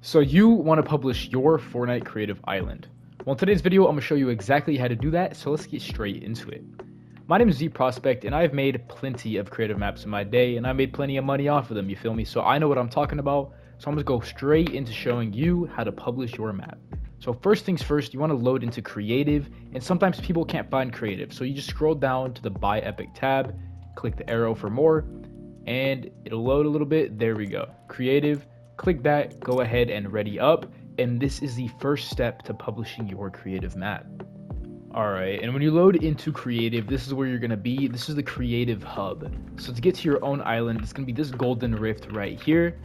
So you want to publish your Fortnite Creative Island. Well, in today's video, I'm going to show you exactly how to do that, so let's get straight into it. My name is Z Prospect, and I've made plenty of creative maps in my day, and I made plenty of money off of them, you feel me? So I know what I'm talking about, so I'm going to go straight into showing you how to publish your map. So first things first, you want to load into Creative, and sometimes people can't find Creative, so you just scroll down to the Buy Epic tab, click the arrow for more, and it'll load a little bit. There we go. Creative. Click that, go ahead and ready up, and this is the first step to publishing your creative map. Alright, and when you load into Creative, this is where you're going to be. This is the Creative Hub. So to get to your own island, it's going to be this golden rift right here,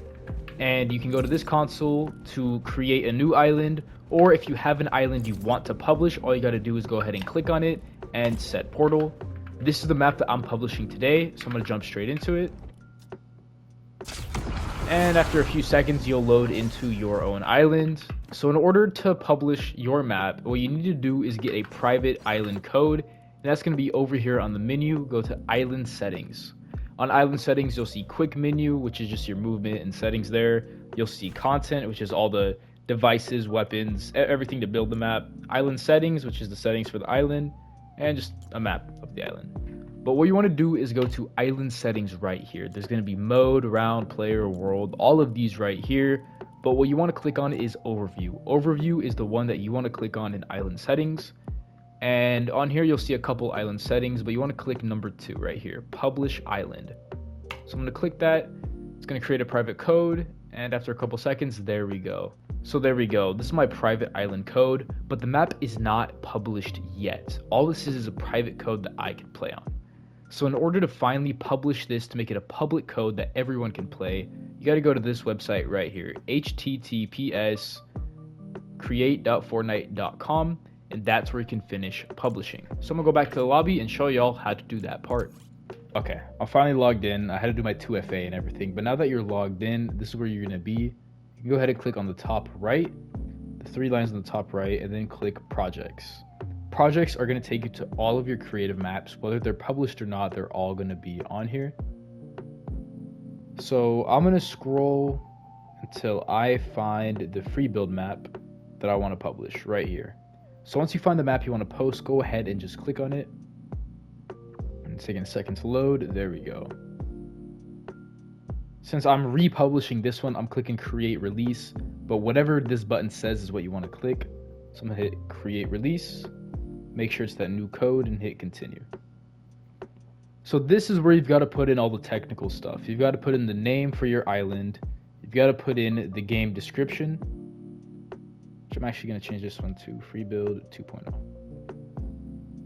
and you can go to this console to create a new island, or if you have an island you want to publish, all you got to do is go ahead and click on it and set portal. This is the map that I'm publishing today, so I'm going to jump straight into it. And after a few seconds, you'll load into your own island. So in order to publish your map, what you need to do is get a private island code, and that's going to be over here on the menu. Go to island settings. On island settings, you'll see quick menu, which is just your movement and settings there. You'll see content, which is all the devices, weapons, everything to build the map. Island settings, which is the settings for the island, and just a map of the island. But what you want to do is go to island settings right here. There's going to be mode, round, player, world, all of these right here. But what you want to click on is overview. Overview is the one that you want to click on in island settings. And on here, you'll see a couple island settings, but you want to click number 2 right here, publish island. So I'm going to click that. It's going to create a private code. And after a couple seconds, there we go. So there we go. This is my private island code, but the map is not published yet. All this is a private code that I can play on. So in order to finally publish this to make it a public code that everyone can play, you got to go to this website right here, https create.fortnite.com, and that's where you can finish publishing. So I'm gonna go back to the lobby and show y'all how to do that part. Okay, I'm finally logged in. I had to do my 2FA and everything, but now that you're logged in, this is where you're gonna be. You can go ahead and click on the top right, the 3 lines on the top right, and then click projects. Projects are going to take you to all of your creative maps, whether they're published or not. They're all going to be on here. So I'm going to scroll until I find the free build map that I want to publish right here. So once you find the map you want to post, go ahead and just click on it. And it's taking a second to load. There we go. Since I'm republishing this one, I'm clicking create release, but whatever this button says is what you want to click. So I'm going to hit create release. Make sure it's that new code and hit continue. So this is where you've got to put in all the technical stuff. You've got to put in the name for your island. You've got to put in the game description, which I'm actually going to change this one to free build 2.0.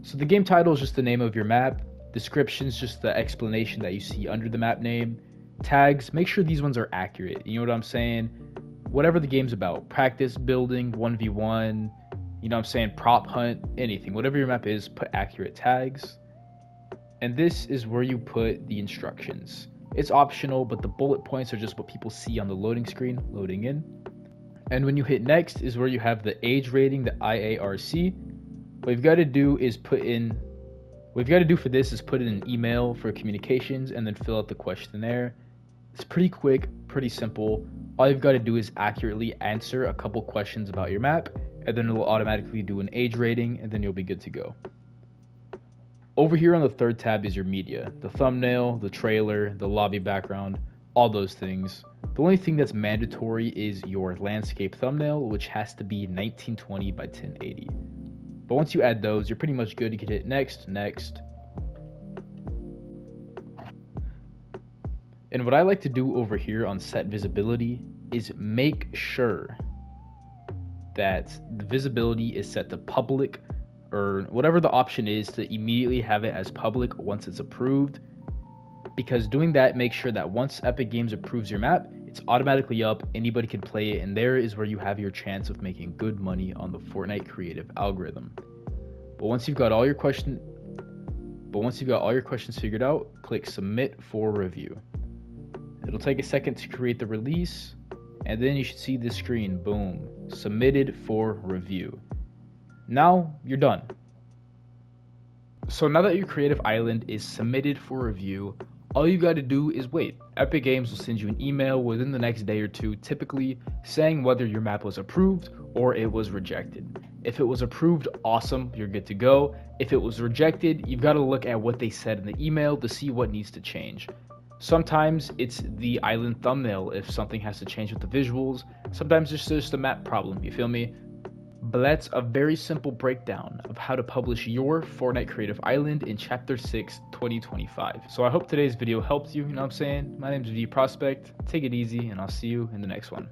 So the game title is just the name of your map. Description is just the explanation that you see under the map name. Tags, make sure these ones are accurate. You know what I'm saying? Whatever the game's about, practice, building, 1v1, you know what I'm saying, prop hunt, anything. Whatever your map is, put accurate tags. And this is where you put the instructions. It's optional, but the bullet points are just what people see on the loading screen, loading in. And when you hit next is where you have the age rating, the IARC. What you've got to do is put in an email for communications and then fill out the questionnaire. It's pretty quick, pretty simple. All you've got to do is accurately answer a couple questions about your map, and then it will automatically do an age rating, and then you'll be good to go. Over here on the 3rd tab is your media, the thumbnail, the trailer, the lobby background, all those things. The only thing that's mandatory is your landscape thumbnail, which has to be 1920 by 1080. But once you add those, you're pretty much good. You can hit next, next. And what I like to do over here on set visibility is make sure that the visibility is set to public, or whatever the option is, to immediately have it as public once it's approved, because doing that makes sure that once Epic Games approves your map, it's automatically up, anybody can play it, and there is where you have your chance of making good money on the Fortnite Creative algorithm. But once you've got all your questions figured out, click submit for review. It'll take a second to create the release, and then you should see this screen, boom, submitted for review. Now you're done. So now that your creative island is submitted for review, All you got to do is wait. Epic Games will send you an email within the next day or two, typically saying whether your map was approved or it was rejected. If it was approved, awesome, you're good to go. If it was rejected, you've got to look at what they said in the email to see what needs to change. Sometimes it's the island thumbnail if something has to change with the visuals. Sometimes it's just a map problem, you feel me? But that's a very simple breakdown of how to publish your Fortnite Creative Island in Chapter 6, 2025. So I hope today's video helped you, you know what I'm saying? My name is V Prospect. Take it easy, and I'll see you in the next one.